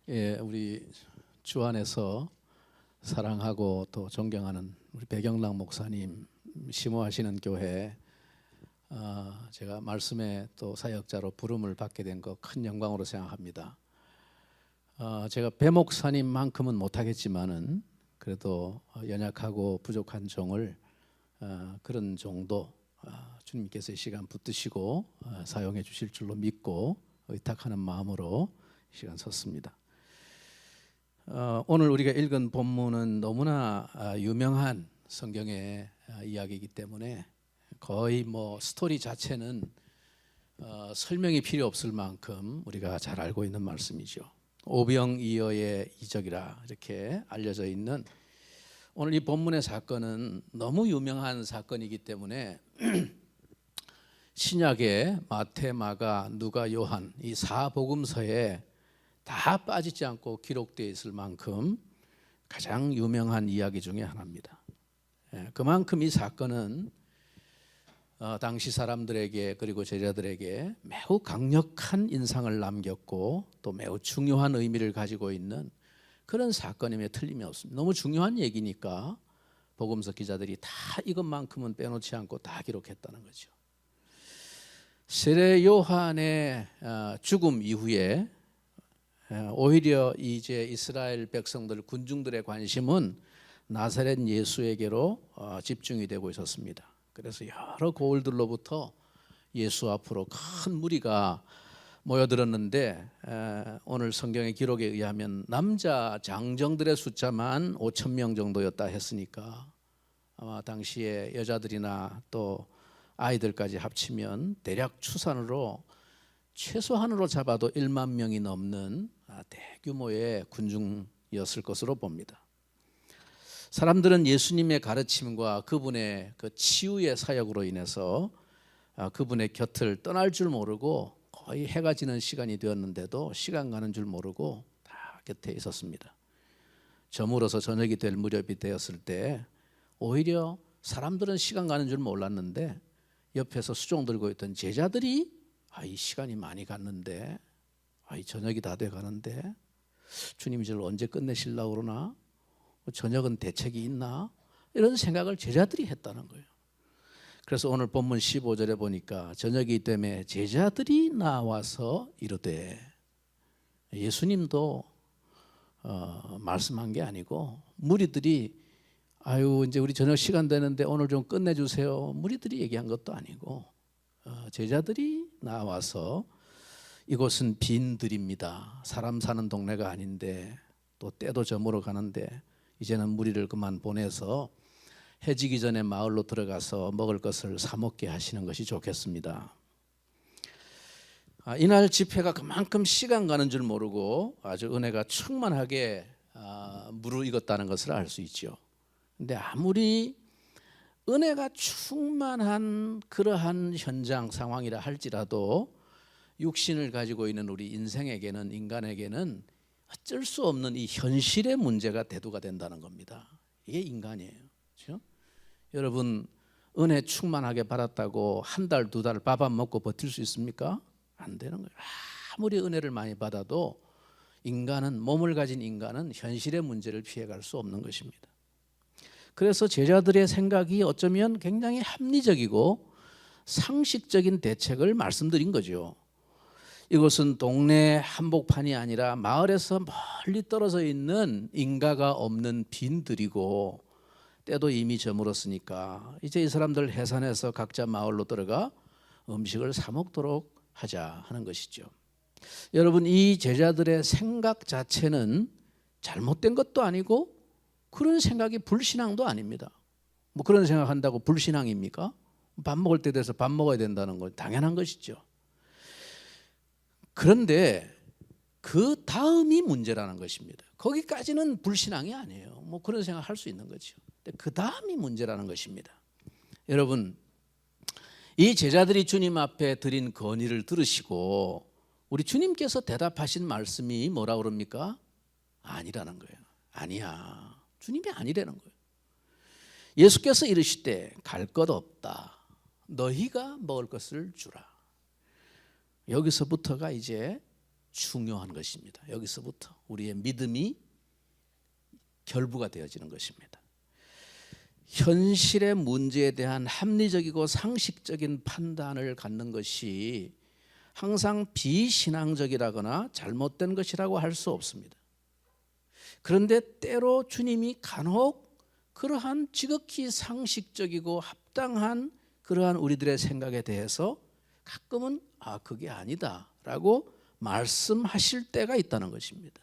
예, 우리 주 안에서 사랑하고 또 존경하는 우리 배경락 목사님 심호하시는 교회, 제가 말씀의 또 사역자로 부름을 받게 된 거 큰 영광으로 생각합니다. 제가 배 목사님만큼은 못하겠지만은 그래도 연약하고 부족한 종을 그런 종도 주님께서 이 시간 붙드시고 사용해 주실 줄로 믿고 의탁하는 마음으로 이 시간 섰습니다. 오늘 우리가 읽은 본문은 너무나 유명한 성경의 이야기이기 때문에 거의 스토리 자체는 설명이 필요 없을 만큼 우리가 잘 알고 있는 말씀이죠. 오병이어의 이적이라 이렇게 알려져 있는 오늘 이 본문의 사건은 너무 유명한 사건이기 때문에 신약의 마태, 마가, 누가, 요한 이 사복음서에 다 빠지지 않고 기록되어 있을 만큼 가장 유명한 이야기 중에 하나입니다. 그만큼 이 사건은 당시 사람들에게 그리고 제자들에게 매우 강력한 인상을 남겼고 또 매우 중요한 의미를 가지고 있는 그런 사건임에 틀림이 없습니다. 너무 중요한 얘기니까 복음서 기자들이 다 이것만큼은 빼놓지 않고 다 기록했다는 거죠. 세례 요한의 죽음 이후에 오히려 이제 이스라엘 백성들 군중들의 관심은 나사렛 예수에게로 집중이 되고 있었습니다. 그래서 여러 고을들로부터 예수 앞으로 큰 무리가 모여들었는데 오늘 성경의 기록에 의하면 남자 장정들의 숫자만 5천 명 정도였다 했으니까 아마 당시에 여자들이나 또 아이들까지 합치면 대략 추산으로 최소한으로 잡아도 1만 명이 넘는 대규모의 군중이었을 것으로 봅니다. 사람들은 예수님의 가르침과 그분의 그 치유의 사역으로 인해서 그분의 곁을 떠날 줄 모르고 거의 해가 지는 시간이 되었는데도 시간 가는 줄 모르고 다 곁에 있었습니다. 저물어서 저녁이 될 무렵이 되었을 때 오히려 사람들은 시간 가는 줄 몰랐는데 옆에서 수종 들고 있던 제자들이 이 시간이 많이 갔는데 이 저녁이 다 돼 가는데 주님이 저를 언제 끝내시려고 그러나? 저녁은 대책이 있나? 이런 생각을 제자들이 했다는 거예요. 그래서 오늘 본문 15절에 보니까 저녁이 되매 제자들이 나와서 이르되, 예수님도 말씀한 게 아니고 무리들이 이제 우리 저녁 시간 되는데 오늘 좀 끝내주세요. 무리들이 얘기한 것도 아니고 제자들이 나와서 이곳은 빈들입니다. 사람 사는 동네가 아닌데 또 때도 저물어 가는데 이제는 무리를 그만 보내서 해지기 전에 마을로 들어가서 먹을 것을 사 먹게 하시는 것이 좋겠습니다. 이날 집회가 그만큼 시간 가는 줄 모르고 아주 은혜가 충만하게 무르익었다는 것을 알 수 있죠. 근데 아무리 은혜가 충만한 그러한 현장 상황이라 할지라도 육신을 가지고 있는 우리 인간에게는 어쩔 수 없는 이 현실의 문제가 대두가 된다는 겁니다. 이게 인간이에요. 그렇죠? 여러분 은혜 충만하게 받았다고 한 달, 두 달 밥 안 먹고 버틸 수 있습니까? 안 되는 거예요. 아무리 은혜를 많이 받아도 몸을 가진 인간은 현실의 문제를 피해갈 수 없는 것입니다. 그래서 제자들의 생각이 어쩌면 굉장히 합리적이고 상식적인 대책을 말씀드린 거죠. 이곳은 동네 한복판이 아니라 마을에서 멀리 떨어져 있는 인가가 없는 빈들이고 때도 이미 저물었으니까 이제 이 사람들 해산해서 각자 마을로 들어가 음식을 사 먹도록 하자 하는 것이죠. 여러분, 이 제자들의 생각 자체는 잘못된 것도 아니고 그런 생각이 불신앙도 아닙니다. 그런 생각한다고 불신앙입니까? 밥 먹을 때 돼서 밥 먹어야 된다는 건 당연한 것이죠. 그런데 그 다음이 문제라는 것입니다. 거기까지는 불신앙이 아니에요. 그런 생각할 수 있는 거죠. 근데 그 다음이 문제라는 것입니다. 여러분, 이 제자들이 주님 앞에 드린 건의를 들으시고 우리 주님께서 대답하신 말씀이 뭐라 그럽니까? 아니라는 거예요. 아니야. 주님이 아니라는 거예요. 예수께서 이르시되 갈 것 없다. 너희가 먹을 것을 주라. 여기서부터가 이제 중요한 것입니다. 여기서부터 우리의 믿음이 결부가 되어지는 것입니다. 현실의 문제에 대한 합리적이고 상식적인 판단을 갖는 것이 항상 비신앙적이라거나 잘못된 것이라고 할 수 없습니다. 그런데 때로 주님이 간혹 그러한 지극히 상식적이고 합당한 그러한 우리들의 생각에 대해서 가끔은 그게 아니다라고 말씀하실 때가 있다는 것입니다.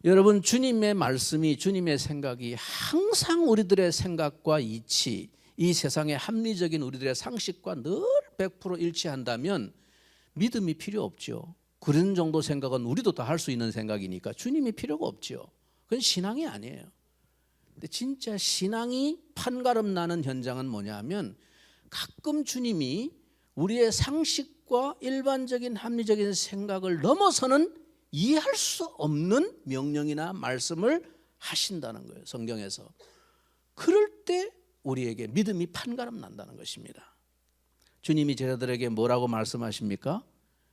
여러분, 주님의 말씀이, 주님의 생각이 항상 우리들의 생각과 이 세상의 합리적인 우리들의 상식과 늘 100% 일치한다면 믿음이 필요 없죠. 그런 정도 생각은 우리도 다 할 수 있는 생각이니까 주님이 필요가 없죠. 그건 신앙이 아니에요. 근데 진짜 신앙이 판가름 나는 현장은 뭐냐면 가끔 주님이 우리의 상식과 일반적인 합리적인 생각을 넘어서는 이해할 수 없는 명령이나 말씀을 하신다는 거예요, 성경에서. 그럴 때 우리에게 믿음이 판가름 난다는 것입니다. 주님이 제자들에게 뭐라고 말씀하십니까?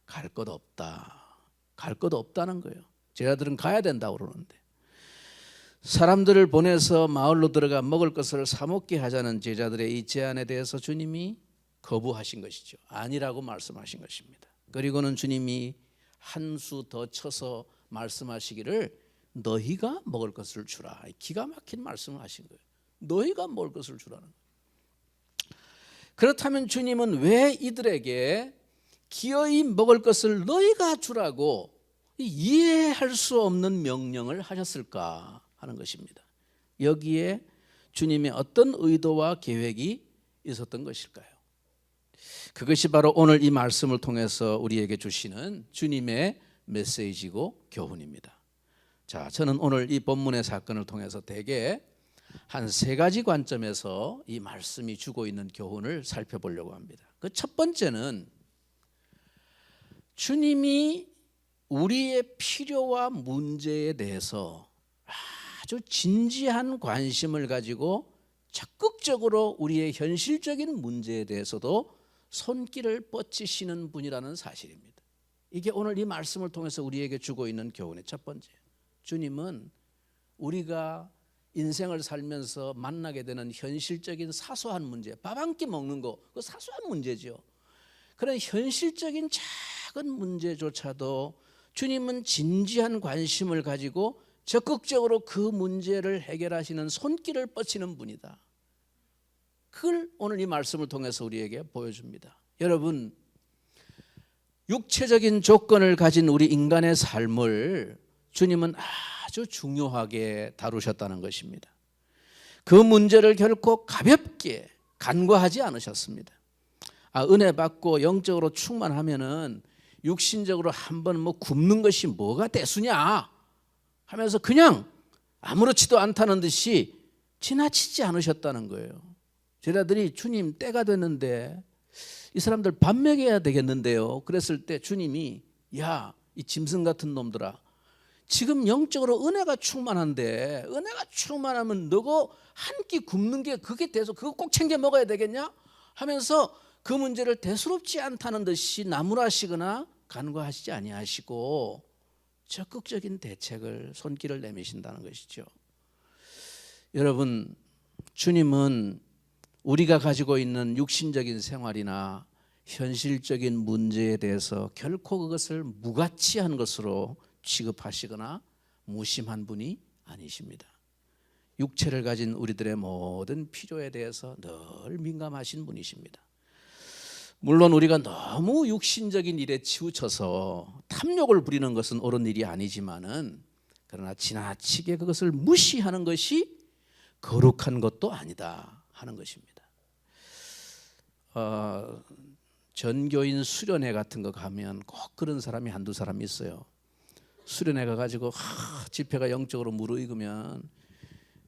갈 것 없다. 갈 것 없다는 거예요. 제자들은 가야 된다고 그러는데, 사람들을 보내서 마을로 들어가 먹을 것을 사 먹게 하자는 제자들의 이 제안에 대해서 주님이 거부하신 것이죠. 아니라고 말씀하신 것입니다. 그리고는 주님이 한 수 더 쳐서 말씀하시기를 너희가 먹을 것을 주라. 기가 막힌 말씀을 하신 거예요. 너희가 먹을 것을 주라는 거예요. 그렇다면 주님은 왜 이들에게 기어이 먹을 것을 너희가 주라고 이해할 수 없는 명령을 하셨을까 하는 것입니다. 여기에 주님의 어떤 의도와 계획이 있었던 것일까요? 그것이 바로 오늘 이 말씀을 통해서 우리에게 주시는 주님의 메시지고 교훈입니다. 자, 저는 오늘 이 본문의 사건을 통해서 대개 한 3가지 관점에서 이 말씀이 주고 있는 교훈을 살펴보려고 합니다. 그 첫 번째는 주님이 우리의 필요와 문제에 대해서 아주 진지한 관심을 가지고 적극적으로 우리의 현실적인 문제에 대해서도 손길을 뻗치시는 분이라는 사실입니다. 이게 오늘 이 말씀을 통해서 우리에게 주고 있는 교훈의 첫 번째예요. 주님은 우리가 인생을 살면서 만나게 되는 현실적인 사소한 문제, 밥 한 끼 먹는 거, 그 사소한 문제죠. 그런 현실적인 작은 문제조차도 주님은 진지한 관심을 가지고 적극적으로 그 문제를 해결하시는 손길을 뻗치는 분이다. 그걸 오늘 이 말씀을 통해서 우리에게 보여줍니다. 여러분, 육체적인 조건을 가진 우리 인간의 삶을 주님은 아주 중요하게 다루셨다는 것입니다. 그 문제를 결코 가볍게 간과하지 않으셨습니다. 은혜 받고 영적으로 충만하면은 육신적으로 한번 굶는 것이 뭐가 대수냐 하면서 그냥 아무렇지도 않다는 듯이 지나치지 않으셨다는 거예요. 제자들이 주님 때가 됐는데 이 사람들 밥 먹여야 되겠는데요. 그랬을 때 주님이 이 짐승 같은 놈들아, 지금 영적으로 은혜가 충만한데 은혜가 충만하면 너가 한 끼 굶는 게 그게 돼서 그거 꼭 챙겨 먹어야 되겠냐 하면서 그 문제를 대수롭지 않다는 듯이 나무라시거나 간과하시지 아니하시고 적극적인 대책을 손길을 내미신다는 것이죠. 여러분, 주님은 우리가 가지고 있는 육신적인 생활이나 현실적인 문제에 대해서 결코 그것을 무가치한 것으로 취급하시거나 무심한 분이 아니십니다. 육체를 가진 우리들의 모든 필요에 대해서 늘 민감하신 분이십니다. 물론 우리가 너무 육신적인 일에 치우쳐서 탐욕을 부리는 것은 옳은 일이 아니지만은, 그러나 지나치게 그것을 무시하는 것이 거룩한 것도 아니다 하는 것입니다. 전교인 수련회 같은 거 가면 꼭 그런 사람이 한두 사람 있어요. 수련회 가가지고 집회가 영적으로 무르익으면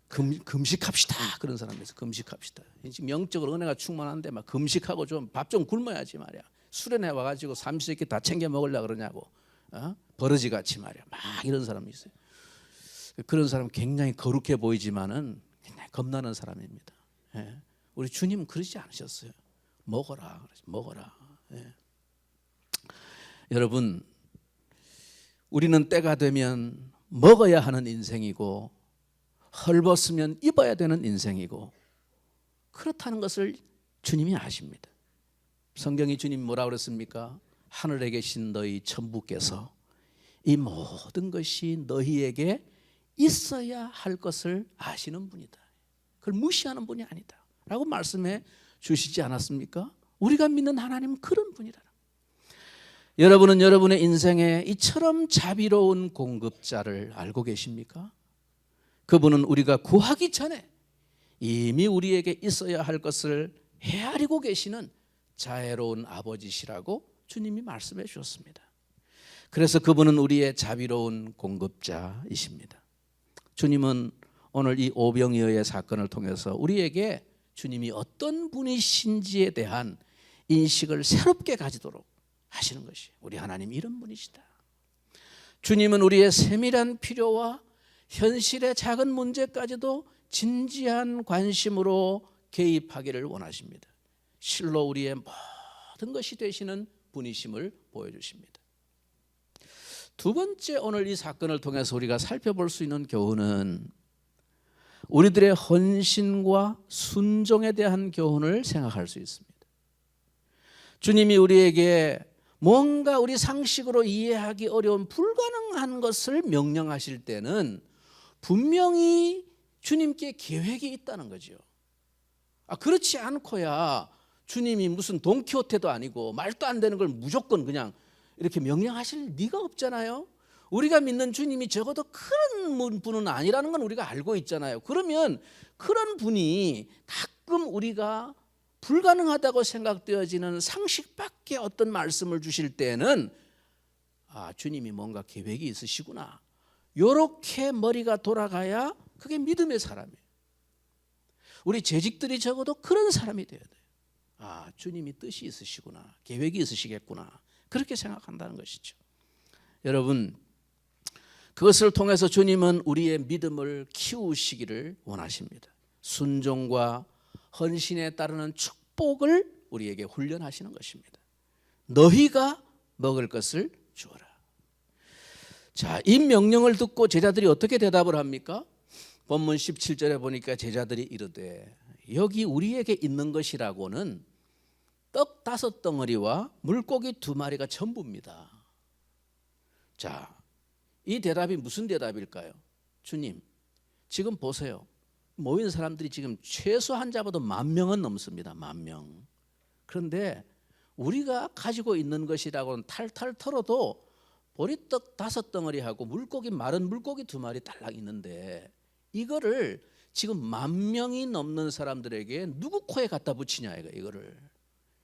금식합시다 그런 사람이 있어요. 금식합시다. 지금 영적으로 은혜가 충만한데 막 금식하고 좀 밥 좀 굶어야지 말이야. 수련회 와가지고 삼시세끼 다 챙겨 먹으려고 그러냐고, 버러지같이 말이야. 막 이런 사람이 있어요. 그런 사람 굉장히 거룩해 보이지만은 굉장히 겁나는 사람입니다. 예. 우리 주님은 그러지 않으셨어요. 먹어라. 예. 여러분, 우리는 때가 되면 먹어야 하는 인생이고 헐벗으면 입어야 되는 인생이고 그렇다는 것을 주님이 아십니다. 성경이 주님 뭐라고 그랬습니까? 하늘에 계신 너희 천부께서 이 모든 것이 너희에게 있어야 할 것을 아시는 분이다. 그걸 무시하는 분이 아니다 라고 말씀해 주시지 않았습니까? 우리가 믿는 하나님은 그런 분이다. 여러분은 여러분의 인생에 이처럼 자비로운 공급자를 알고 계십니까? 그분은 우리가 구하기 전에 이미 우리에게 있어야 할 것을 헤아리고 계시는 자애로운 아버지시라고 주님이 말씀해 주셨습니다. 그래서 그분은 우리의 자비로운 공급자이십니다. 주님은 오늘 이 오병이어의 사건을 통해서 우리에게 주님이 어떤 분이신지에 대한 인식을 새롭게 가지도록 하시는 것이 우리 하나님 이런 분이시다. 주님은 우리의 세밀한 필요와 현실의 작은 문제까지도 진지한 관심으로 개입하기를 원하십니다. 실로 우리의 모든 것이 되시는 분이심을 보여주십니다. 두 번째, 오늘 이 사건을 통해서 우리가 살펴볼 수 있는 교훈은 우리들의 헌신과 순종에 대한 교훈을 생각할 수 있습니다. 주님이 우리에게 뭔가 우리 상식으로 이해하기 어려운 불가능한 것을 명령하실 때는 분명히 주님께 계획이 있다는 거죠. 그렇지 않고야 주님이 무슨 돈키호테도 아니고 말도 안 되는 걸 무조건 그냥 이렇게 명령하실 리가 없잖아요. 우리가 믿는 주님이 적어도 그런 분은 아니라는 건 우리가 알고 있잖아요. 그러면 그런 분이 가끔 우리가 불가능하다고 생각되어지는 상식 밖의 어떤 말씀을 주실 때는 주님이 뭔가 계획이 있으시구나, 이렇게 머리가 돌아가야 그게 믿음의 사람이에요. 우리 재직들이 적어도 그런 사람이 되어야 돼요. 주님이 뜻이 있으시구나, 계획이 있으시겠구나, 그렇게 생각한다는 것이죠. 여러분, 그것을 통해서 주님은 우리의 믿음을 키우시기를 원하십니다. 순종과 헌신에 따르는 축복을 우리에게 훈련하시는 것입니다. 너희가 먹을 것을 주어라. 자, 이 명령을 듣고 제자들이 어떻게 대답을 합니까? 본문 17절에 보니까 제자들이 이르되 여기 우리에게 있는 것이라고는 떡 5덩어리와 물고기 2마리가 전부입니다. 자, 이 대답이 무슨 대답일까요? 주님, 지금 보세요. 모인 사람들이 지금 최소한 잡아도 10,000명은 넘습니다. 10,000명. 그런데 우리가 가지고 있는 것이라고는 탈탈 털어도 보리떡 5덩어리하고 물고기, 마른 물고기 2마리 딸랑 있는데 이거를 지금 10,000명이 넘는 사람들에게 누구 코에 갖다 붙이냐 이거를.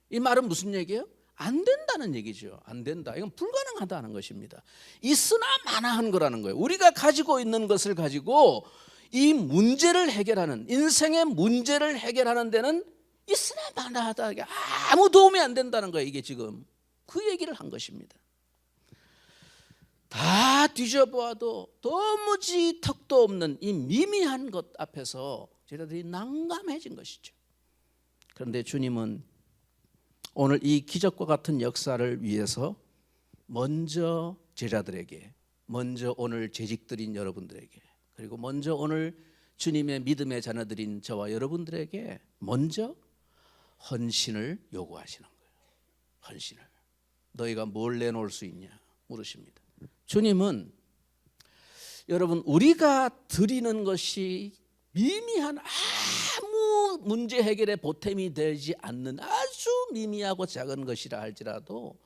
이 말은 무슨 얘기예요? 안 된다는 얘기죠. 안 된다. 이건 불가능하다는 것입니다. 있으나 마나한 거라는 거예요. 우리가 가지고 있는 것을 가지고 이 문제를 해결하는, 인생의 문제를 해결하는 데는 있으나 마나하다. 아무 도움이 안 된다는 거예요. 이게 지금 그 얘기를 한 것입니다. 다 뒤져보아도 도무지 턱도 없는 이 미미한 것 앞에서 제자들이 난감해진 것이죠. 그런데 주님은 오늘 이 기적과 같은 역사를 위해서 먼저 제자들에게, 먼저 오늘 재직들인 여러분들에게, 그리고 먼저 오늘 주님의 믿음의 자녀들인 저와 여러분들에게 먼저 헌신을 요구하시는 거예요. 헌신을. 너희가 뭘 내놓을 수 있냐 물으십니다. 주님은 여러분, 우리가 드리는 것이 미미한 아무 문제 해결에 보탬이 되지 않는 아주 미미하고 작은 것이라 할지라도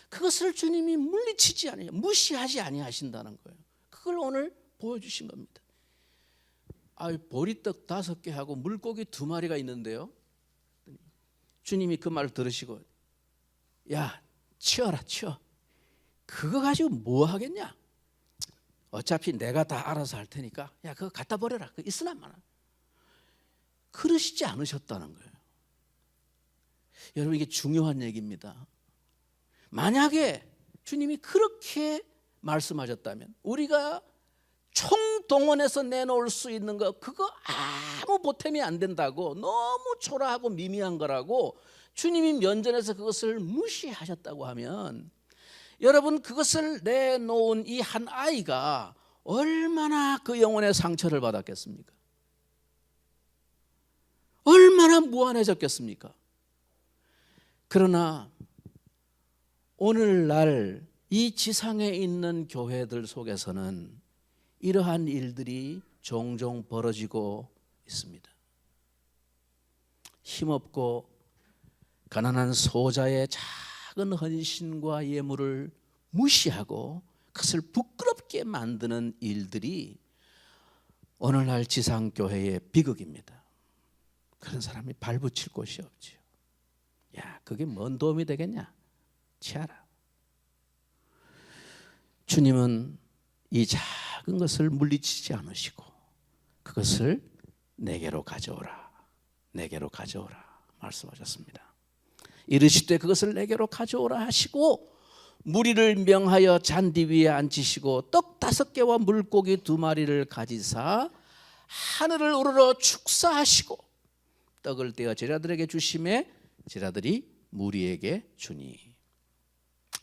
그것을 주님이 물리치지 아니하시고 무시하지 아니하신다는 거예요. 그걸 오늘 보여주신 겁니다. 보리떡 5개하고 물고기 2마리가 있는데요, 주님이 그 말을 들으시고 야, 치워라, 치워. 그거 가지고 뭐 하겠냐? 어차피 내가 다 알아서 할 테니까 야, 그거 갖다 버려라. 그거 있으나 마나. 그러시지 않으셨다는 거예요. 여러분, 이게 중요한 얘기입니다. 만약에 주님이 그렇게 말씀하셨다면 우리가 총동원해서 내놓을 수 있는 거, 그거 아무 보탬이 안 된다고, 너무 초라하고 미미한 거라고 주님이 면전에서 그것을 무시하셨다고 하면 여러분, 그것을 내놓은 이 한 아이가 얼마나 그 영혼의 상처를 받았겠습니까? 얼마나 무한해졌겠습니까? 그러나 오늘날 이 지상에 있는 교회들 속에서는 이러한 일들이 종종 벌어지고 있습니다. 힘없고 가난한 소자의 작은 헌신과 예물을 무시하고 그것을 부끄럽게 만드는 일들이 오늘날 지상교회의 비극입니다. 그런 사람이 발붙일 곳이 없지요. 야, 그게 뭔 도움이 되겠냐? 치아라. 주님은 이 작은 것을 물리치지 않으시고 그것을 내게로 가져오라, 내게로 가져오라 말씀하셨습니다. 이르시되 그것을 내게로 가져오라 하시고 무리를 명하여 잔디 위에 앉히시고 떡 5개와 물고기 2마리를 가지사 하늘을 우러러 축사하시고 떡을 떼어 제자들에게 주시매 제자들이 무리에게 주니.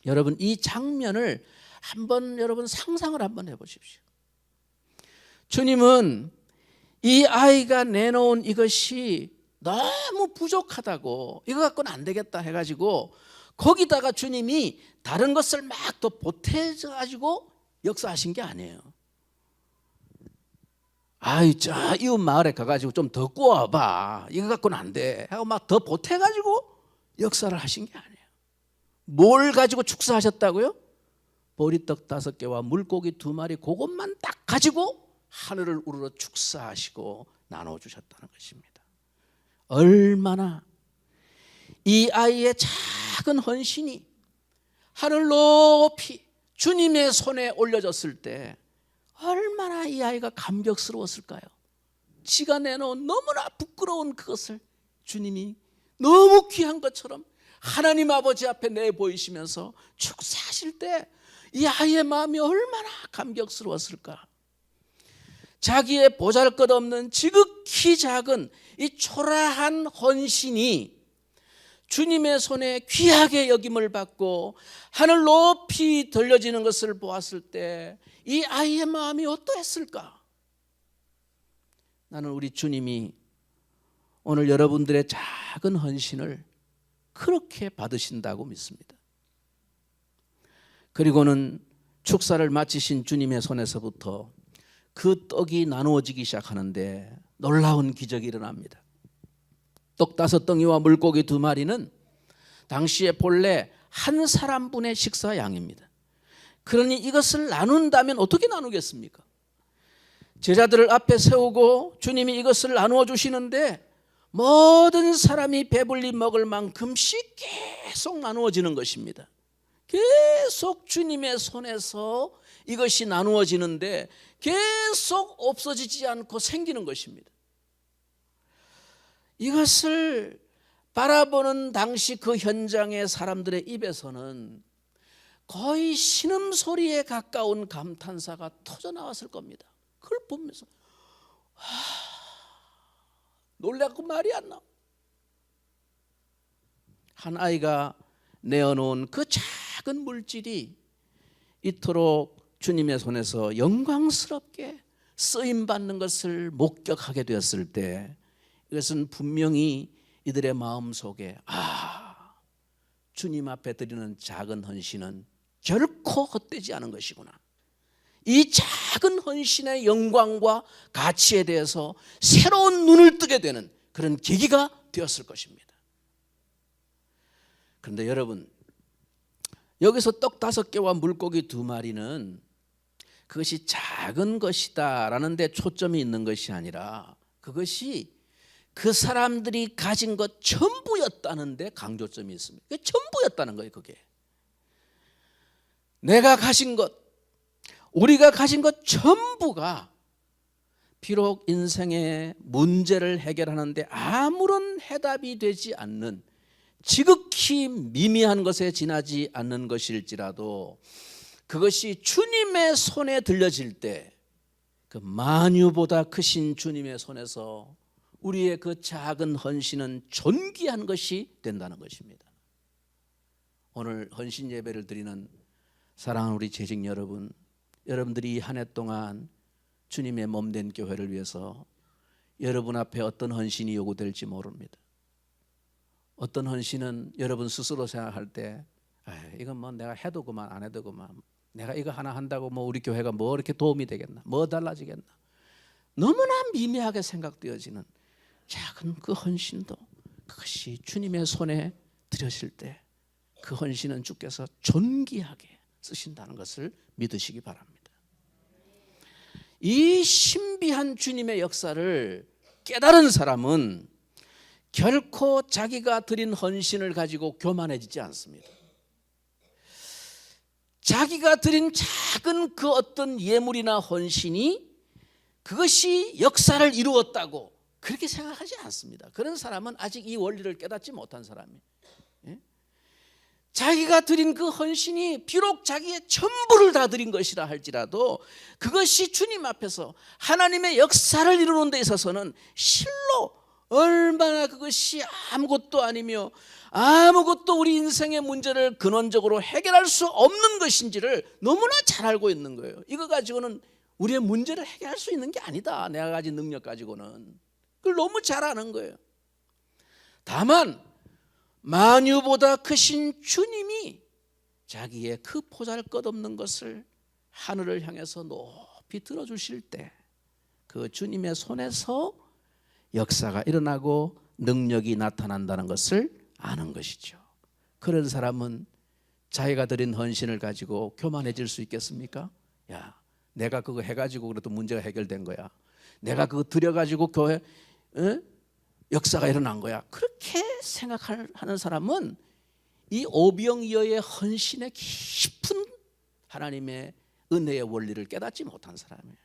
여러분, 이 장면을 한번 여러분 상상을 한번 해보십시오. 주님은 이 아이가 내놓은 이것이 너무 부족하다고, 이거 갖고는 안 되겠다 해가지고 거기다가 주님이 다른 것을 막 더 보태가지고 역사하신 게 아니에요. 아이, 저 이웃 마을에 가가지고 좀 더 구워봐, 이거 갖고는 안 돼 하고 막 더 보태가지고 역사를 하신 게 아니에요. 뭘 가지고 축사하셨다고요? 보리떡 5개와 물고기 2마리, 그것만 딱 가지고 하늘을 우러러 축사하시고 나눠주셨다는 것입니다. 얼마나 이 아이의 작은 헌신이 하늘 높이 주님의 손에 올려졌을 때 얼마나 이 아이가 감격스러웠을까요? 지가 내놓은 너무나 부끄러운 그것을 주님이 너무 귀한 것처럼 하나님 아버지 앞에 내보이시면서 축사하실 때 이 아이의 마음이 얼마나 감격스러웠을까. 자기의 보잘것없는 지극히 작은 이 초라한 헌신이 주님의 손에 귀하게 여김을 받고 하늘 높이 들려지는 것을 보았을 때 이 아이의 마음이 어떠했을까? 나는 우리 주님이 오늘 여러분들의 작은 헌신을 그렇게 받으신다고 믿습니다. 그리고는 축사를 마치신 주님의 손에서부터 그 떡이 나누어지기 시작하는데 놀라운 기적이 일어납니다. 떡 5덩이와 물고기 2마리는 당시에 본래 한 사람분의 식사 양입니다. 그러니 이것을 나눈다면 어떻게 나누겠습니까? 제자들을 앞에 세우고 주님이 이것을 나누어 주시는데 모든 사람이 배불리 먹을 만큼씩 계속 나누어지는 것입니다. 계속 주님의 손에서 이것이 나누어지는데 계속 없어지지 않고 생기는 것입니다. 이것을 바라보는 당시 그 현장의 사람들의 입에서는 거의 신음소리에 가까운 감탄사가 터져나왔을 겁니다. 그걸 보면서 놀라고 말이 안 나와. 한 아이가 내어놓은 그 작은 물질이 이토록 주님의 손에서 영광스럽게 쓰임받는 것을 목격하게 되었을 때 이것은 분명히 이들의 마음속에 주님 앞에 드리는 작은 헌신은 결코 헛되지 않은 것이구나. 이 작은 헌신의 영광과 가치에 대해서 새로운 눈을 뜨게 되는 그런 계기가 되었을 것입니다. 그런데 여러분, 여기서 떡 5개와 물고기 2마리는 그것이 작은 것이다 라는 데 초점이 있는 것이 아니라 그것이 그 사람들이 가진 것 전부였다는 데 강조점이 있습니다. 그게 전부였다는 거예요. 그게 내가 가진 것, 우리가 가진 것 전부가 비록 인생의 문제를 해결하는데 아무런 해답이 되지 않는 지극히 미미한 것에 지나지 않는 것일지라도 그것이 주님의 손에 들려질 때 그 만유보다 크신 주님의 손에서 우리의 그 작은 헌신은 존귀한 것이 된다는 것입니다. 오늘 헌신 예배를 드리는 사랑하는 우리 재직 여러분, 여러분들이 한 해 동안 주님의 몸된 교회를 위해서 여러분 앞에 어떤 헌신이 요구될지 모릅니다. 어떤 헌신은 여러분 스스로 생각할 때 이건 뭐 내가 해도 그만 안 해도 그만, 내가 이거 하나 한다고 뭐 우리 교회가 뭐 이렇게 도움이 되겠나, 뭐 달라지겠나, 너무나 미미하게 생각되어지는 작은 그 헌신도 그것이 주님의 손에 드려질 때 그 헌신은 주께서 존귀하게 쓰신다는 것을 믿으시기 바랍니다. 이 신비한 주님의 역사를 깨달은 사람은 결코 자기가 드린 헌신을 가지고 교만해지지 않습니다. 자기가 드린 작은 그 어떤 예물이나 헌신이 그것이 역사를 이루었다고 그렇게 생각하지 않습니다. 그런 사람은 아직 이 원리를 깨닫지 못한 사람이에요. 자기가 드린 그 헌신이 비록 자기의 전부를 다 드린 것이라 할지라도 그것이 주님 앞에서 하나님의 역사를 이루는 데 있어서는 실로 얼마나 그것이 아무것도 아니며 아무것도 우리 인생의 문제를 근원적으로 해결할 수 없는 것인지를 너무나 잘 알고 있는 거예요. 이거 가지고는 우리의 문제를 해결할 수 있는 게 아니다, 내가 가진 능력 가지고는. 그걸 너무 잘 아는 거예요. 다만 만유보다 크신 주님이 자기의 그 보잘것없는 것을 하늘을 향해서 높이 들어주실 때 그 주님의 손에서 역사가 일어나고 능력이 나타난다는 것을 아는 것이죠. 그런 사람은 자기가 드린 헌신을 가지고 교만해질 수 있겠습니까? 야, 내가 그거 해가지고 그래도 문제가 해결된 거야, 내가 그거 드려가지고 교회 역사가 일어난 거야, 그렇게 생각하는 사람은 이 오병이어의 헌신의 깊은 하나님의 은혜의 원리를 깨닫지 못한 사람이에요.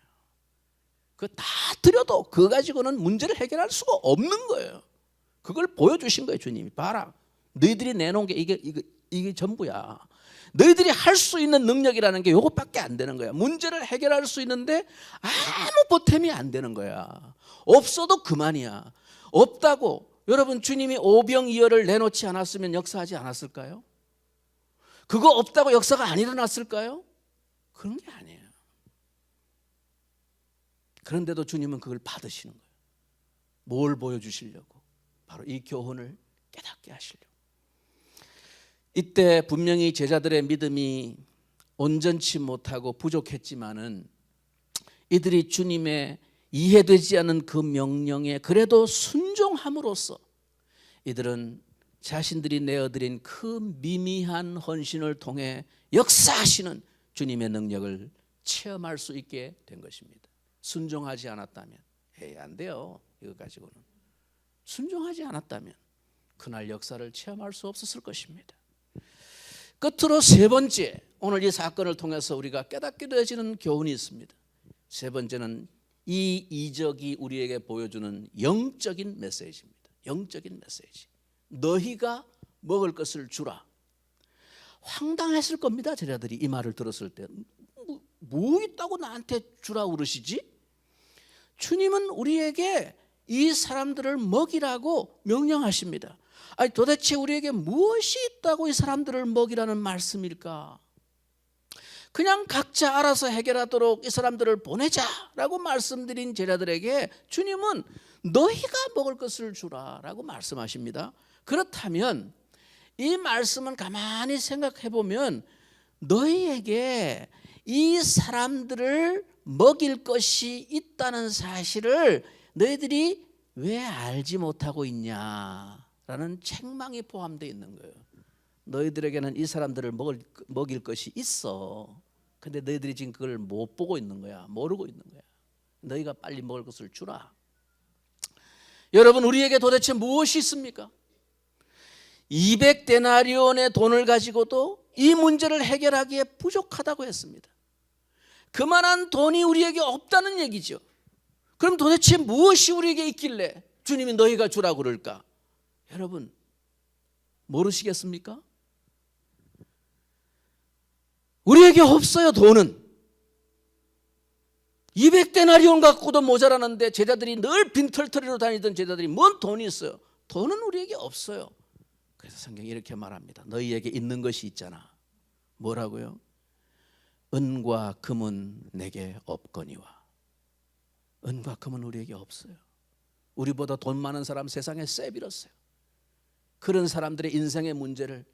그거 다 드려도 그거 가지고는 문제를 해결할 수가 없는 거예요. 그걸 보여주신 거예요. 주님이 봐라, 너희들이 내놓은 게 이게 전부야. 너희들이 할 수 있는 능력이라는 게 이것밖에 안 되는 거야. 문제를 해결할 수 있는데 아무 보탬이 안 되는 거야. 없어도 그만이야. 없다고 여러분, 주님이 오병이어를 내놓지 않았으면 역사하지 않았을까요? 그거 없다고 역사가 안 일어났을까요? 그런 게 아니에요. 그런데도 주님은 그걸 받으시는 거예요. 뭘 보여주시려고? 바로 이 교훈을 깨닫게 하시려고. 이때 분명히 제자들의 믿음이 온전치 못하고 부족했지만은 이들이 주님의 이해되지 않는 그 명령에 그래도 순종함으로써 이들은 자신들이 내어드린 그 미미한 헌신을 통해 역사하시는 주님의 능력을 체험할 수 있게 된 것입니다. 순종하지 않았다면 안 돼요. 이거 가지고는 순종하지 않았다면 그날 역사를 체험할 수 없었을 것입니다. 끝으로 세 번째, 오늘 이 사건을 통해서 우리가 깨닫게 되어지는 교훈이 있습니다. 세 번째는 이 이적이 우리에게 보여주는 영적인 메시지입니다. 영적인 메시지. 너희가 먹을 것을 주라. 황당했을 겁니다. 제자들이 이 말을 들었을 때. 뭐 있다고 나한테 주라 그러시지? 주님은 우리에게 이 사람들을 먹이라고 명령하십니다. 아니, 도대체 우리에게 무엇이 있다고 이 사람들을 먹이라는 말씀일까? 그냥 각자 알아서 해결하도록 이 사람들을 보내자라고 말씀드린 제자들에게 주님은 너희가 먹을 것을 주라라고 말씀하십니다. 그렇다면 이 말씀은 가만히 생각해 보면 너희에게 이 사람들을 먹일 것이 있다는 사실을 너희들이 왜 알지 못하고 있냐라는 책망이 포함되어 있는 거예요. 너희들에게는 이 사람들을 먹일 것이 있어. 근데 너희들이 지금 그걸 못 보고 있는 거야. 모르고 있는 거야. 너희가 빨리 먹을 것을 주라. 여러분, 우리에게 도대체 무엇이 있습니까? 200데나리온의 돈을 가지고도 이 문제를 해결하기에 부족하다고 했습니다. 그만한 돈이 우리에게 없다는 얘기죠. 그럼 도대체 무엇이 우리에게 있길래 주님이 너희가 주라고 그럴까? 여러분, 모르시겠습니까? 우리에게 없어요. 돈은 200데나리온 갖고도 모자라는데 제자들이 늘 빈털터리로 다니던 제자들이 뭔 돈이 있어요? 돈은 우리에게 없어요. 그래서 성경이 이렇게 말합니다. 너희에게 있는 것이 있잖아. 뭐라고요? 은과 금은 내게 없거니와. 은과 금은 우리에게 없어요. 우리보다 돈 많은 사람 세상에 쎄빌었어요. 그런 사람들의 인생의 문제를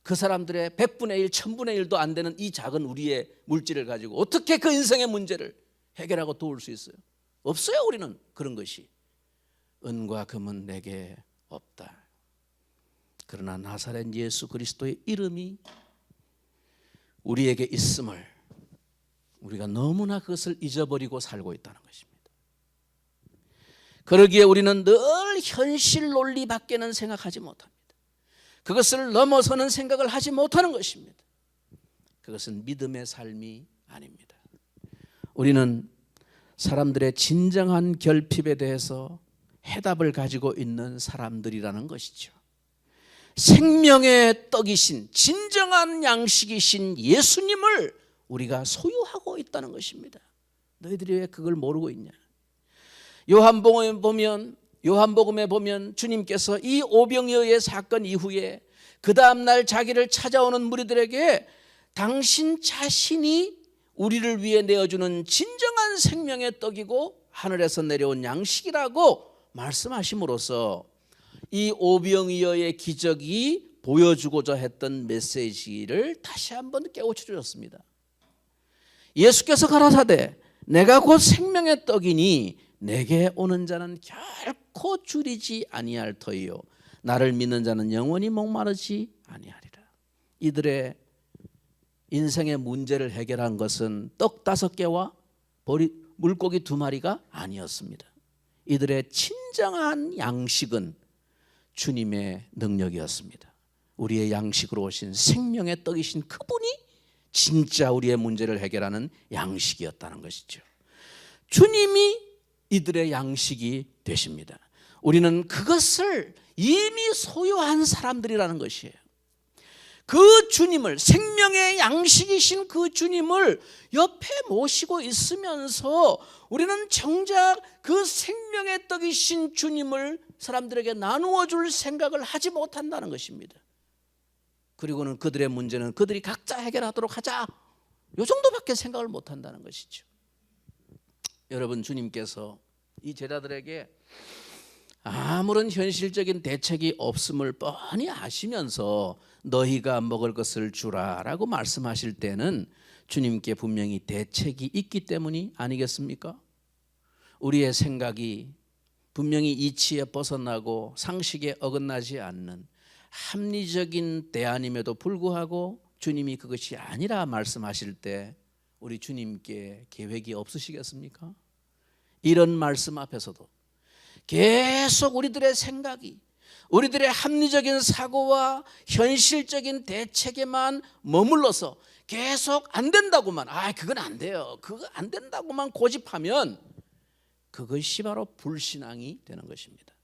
그 사람들의 100분의 1, 1000분의 1도 안 되는 이 작은 우리의 물질을 가지고 어떻게 그 인생의 문제를 해결하고 도울 수 있어요? 없어요. 우리는 그런 것이. 은과 금은 내게 없다. 그러나 나사렛 예수 그리스도의 이름이 우리에게 있음을 우리가 너무나 그것을 잊어버리고 살고 있다는 것입니다. 그러기에 우리는 늘 현실 논리 밖에는 생각하지 못합니다. 그것을 넘어서는 생각을 하지 못하는 것입니다. 그것은 믿음의 삶이 아닙니다. 우리는 사람들의 진정한 결핍에 대해서 해답을 가지고 있는 사람들이라는 것이죠. 생명의 떡이신 진정한 양식이신 예수님을 우리가 소유하고 있다는 것입니다. 너희들이 왜 그걸 모르고 있냐? 요한복음에 보면 주님께서 이 오병이어의 사건 이후에 그 다음날 자기를 찾아오는 무리들에게 당신 자신이 우리를 위해 내어주는 진정한 생명의 떡이고 하늘에서 내려온 양식이라고 말씀하심으로써 이 오병이어의 기적이 보여주고자 했던 메시지를 다시 한번 깨우쳐 주셨습니다. 예수께서 가라사대 내가 곧 생명의 떡이니 내게 오는 자는 결코 줄이지 아니할 터이요 나를 믿는 자는 영원히 목마르지 아니하리라. 이들의 인생의 문제를 해결한 것은 떡 5개와 물고기 2마리가 아니었습니다. 이들의 진정한 양식은 주님의 능력이었습니다. 우리의 양식으로 오신 생명의 떡이신 그분이 진짜 우리의 문제를 해결하는 양식이었다는 것이죠. 주님이 이들의 양식이 되십니다. 우리는 그것을 이미 소유한 사람들이라는 것이에요. 그 주님을, 생명의 양식이신 그 주님을 옆에 모시고 있으면서 우리는 정작 그 생명의 떡이신 주님을 사람들에게 나누어 줄 생각을 하지 못한다는 것입니다. 그리고는 그들의 문제는 그들이 각자 해결하도록 하자, 이 정도밖에 생각을 못한다는 것이죠. 여러분, 주님께서 이 제자들에게 아무런 현실적인 대책이 없음을 뻔히 아시면서 너희가 먹을 것을 주라 라고 말씀하실 때는 주님께 분명히 대책이 있기 때문이 아니겠습니까? 우리의 생각이 분명히 이치에 벗어나고 상식에 어긋나지 않는 합리적인 대안임에도 불구하고 주님이 그것이 아니라 말씀하실 때 우리 주님께 계획이 없으시겠습니까? 이런 말씀 앞에서도 계속 우리들의 생각이, 우리들의 합리적인 사고와 현실적인 대책에만 머물러서 계속 안 된다고만, 그건 안 돼요, 그거 안 된다고만 고집하면 그것이 바로 불신앙이 되는 것입니다.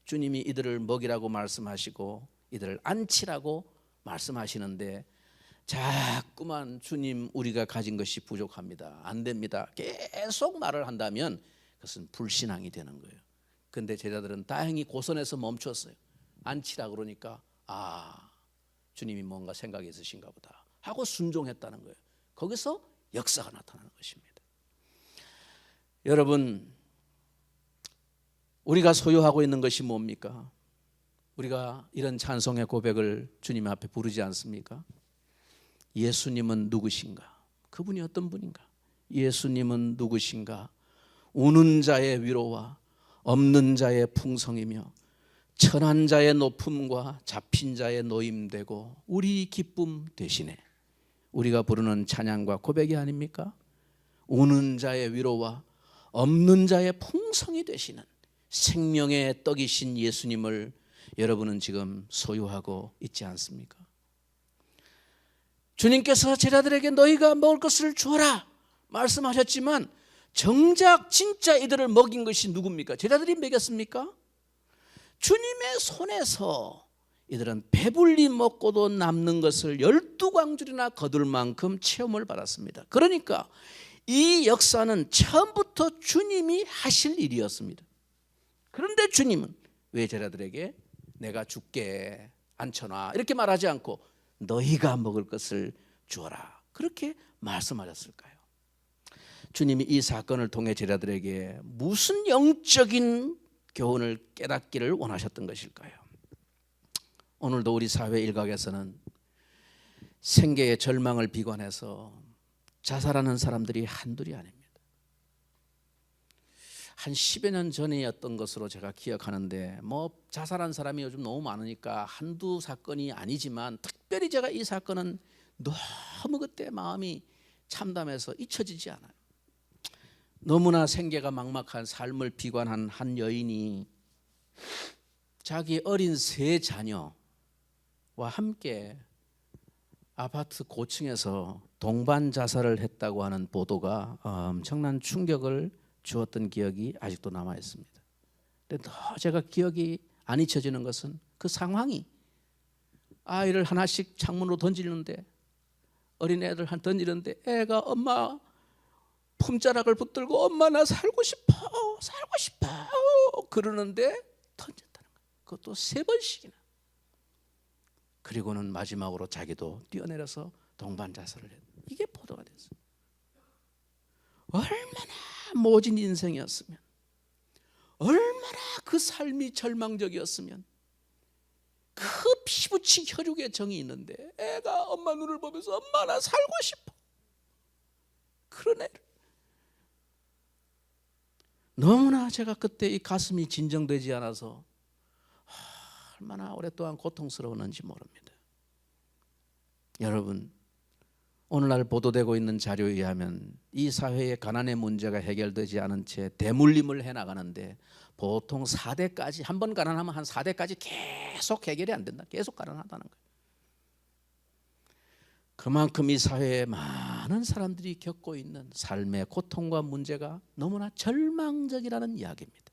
주님이 이들을 먹이라고 말씀하시고 이들을 안치라고 말씀하시는데 자꾸만 주님 우리가 가진 것이 부족합니다, 안 됩니다 계속 말을 한다면 그것은 불신앙이 되는 거예요. 그런데 제자들은 다행히 고선에서 멈췄어요. 안치라 그러니까 주님이 뭔가 생각이 있으신가 보다 하고 순종했다는 거예요. 거기서 역사가 나타나는 것입니다. 여러분, 우리가 소유하고 있는 것이 뭡니까? 우리가 이런 찬송의 고백을 주님 앞에 부르지 않습니까? 예수님은 누구신가? 그분이 어떤 분인가? 예수님은 누구신가? 우는 자의 위로와 없는 자의 풍성이며 천한 자의 높음과 잡힌 자의 노임되고 우리 기쁨 되시네. 우리가 부르는 찬양과 고백이 아닙니까? 우는 자의 위로와 없는 자의 풍성이 되시는 생명의 떡이신 예수님을 여러분은 지금 소유하고 있지 않습니까? 주님께서 제자들에게 너희가 먹을 것을 주어라 말씀하셨지만 정작 진짜 이들을 먹인 것이 누굽니까? 제자들이 먹였습니까? 주님의 손에서 이들은 배불리 먹고도 남는 것을 12광줄이나 거둘 만큼 체험을 받았습니다. 그러니까 이 역사는 처음부터 주님이 하실 일이었습니다. 그런데 주님은 왜 제자들에게 내가 줄게 앉혀놔 이렇게 말하지 않고 너희가 먹을 것을 주어라 그렇게 말씀하셨을까요? 주님이 이 사건을 통해 제자들에게 무슨 영적인 교훈을 깨닫기를 원하셨던 것일까요? 오늘도 우리 사회 일각에서는 생계의 절망을 비관해서 자살하는 사람들이 한둘이 아닙니다. 한 10여 년 전이었던 것으로 제가 기억하는데 자살한 사람이 요즘 너무 많으니까 한두 사건이 아니지만 특별히 제가 이 사건은 너무 그때 마음이 참담해서 잊혀지지 않아요. 너무나 생계가 막막한 삶을 비관한 한 여인이 자기 어린 세 자녀와 함께 아파트 고층에서 동반 자살을 했다고 하는 보도가 엄청난 충격을 주었던 기억이 아직도 남아 있습니다. 근데 더 제가 기억이 안 잊혀지는 것은 그 상황이, 아이를 하나씩 창문으로 던지는데, 어린애들 던지는데 애가 엄마 품자락을 붙들고 엄마 나 살고 싶어 그러는데 던졌다는 거예요. 그것도 3번씩이나. 그리고는 마지막으로 자기도 뛰어내려서 동반 자살을 했어요. 이게 보도가 됐어요. 얼마나 모진 인생이었으면, 얼마나 그 삶이 절망적이었으면, 그 피부치 혈육의 정이 있는데 애가 엄마 눈을 보면서 엄마 나 살고 싶어, 그런 애를. 너무나 제가 그때 이 가슴이 진정되지 않아서 얼마나 오랫동안 고통스러웠는지 모릅니다. 여러분, 오늘날 보도되고 있는 자료에 의하면 이 사회의 가난의 문제가 해결되지 않은 채 대물림을 해나가는데 보통 4대까지, 한 번 가난하면 한 4대까지 계속 해결이 안 된다. 계속 가난하다는 거예요. 그만큼 이 사회에 많은 사람들이 겪고 있는 삶의 고통과 문제가 너무나 절망적이라는 이야기입니다.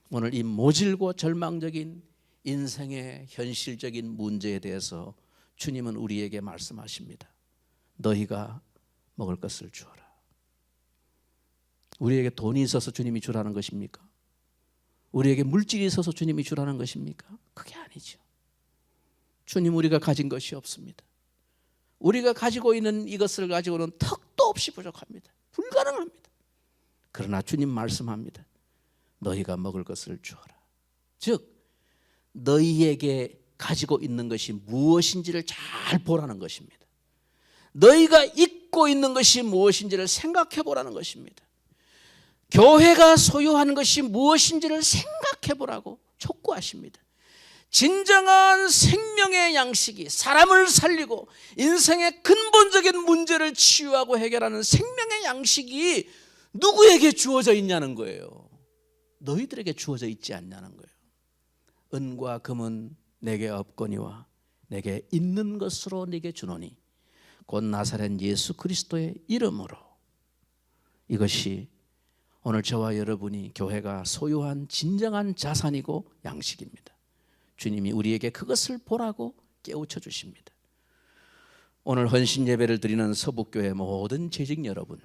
오늘 이 모질고 절망적인 인생의 현실적인 문제에 대해서 주님은 우리에게 말씀하십니다. 너희가 먹을 것을 주어라. 우리에게 돈이 있어서 주님이 주라는 것입니까? 우리에게 물질이 있어서 주님이 주라는 것입니까? 그게 아니죠. 주님, 우리가 가진 것이 없습니다. 우리가 가지고 있는 이것을 가지고는 턱도 없이 부족합니다. 불가능합니다. 그러나 주님 말씀합니다. 너희가 먹을 것을 주어라. 즉 너희에게 가지고 있는 것이 무엇인지를 잘 보라는 것입니다. 너희가 잊고 있는 것이 무엇인지를 생각해 보라는 것입니다. 교회가 소유한 것이 무엇인지를 생각해 보라고 촉구하십니다. 진정한 생명의 양식이 사람을 살리고 인생의 근본적인 문제를 치유하고 해결하는 생명의 양식이 누구에게 주어져 있냐는 거예요. 너희들에게 주어져 있지 않냐는 거예요. 은과 금은 내게 없거니와 내게 있는 것으로 네게 주노니 곧 나사렛 예수 그리스도의 이름으로. 이것이 오늘 저와 여러분이 교회가 소유한 진정한 자산이고 양식입니다. 주님이 우리에게 그것을 보라고 깨우쳐 주십니다. 오늘 헌신 예배를 드리는 서북교회 모든 재직 여러분,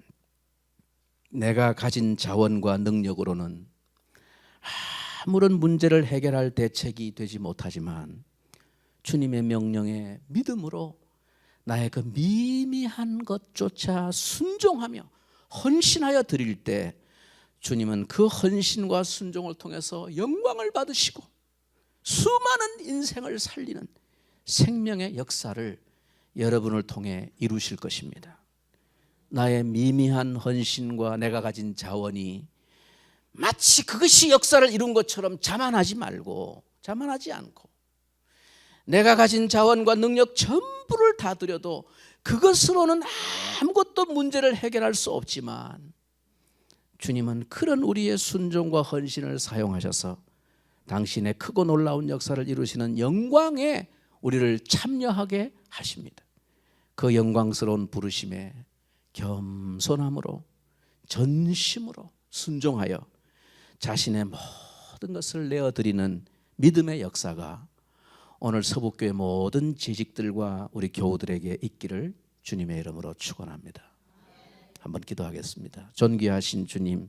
내가 가진 자원과 능력으로는 아무런 문제를 해결할 대책이 되지 못하지만 주님의 명령에 믿음으로 나의 그 미미한 것조차 순종하며 헌신하여 드릴 때 주님은 그 헌신과 순종을 통해서 영광을 받으시고 수많은 인생을 살리는 생명의 역사를 여러분을 통해 이루실 것입니다. 나의 미미한 헌신과 내가 가진 자원이 마치 그것이 역사를 이룬 것처럼 자만하지 않고 내가 가진 자원과 능력 전부를 다 드려도 그것으로는 아무것도 문제를 해결할 수 없지만 주님은 그런 우리의 순종과 헌신을 사용하셔서 당신의 크고 놀라운 역사를 이루시는 영광에 우리를 참여하게 하십니다. 그 영광스러운 부르심에 겸손함으로 전심으로 순종하여 자신의 모든 것을 내어드리는 믿음의 역사가 오늘 서북교회 모든 재직들과 우리 교우들에게 있기를 주님의 이름으로 축원합니다. 한번 기도하겠습니다. 존귀하신 주님,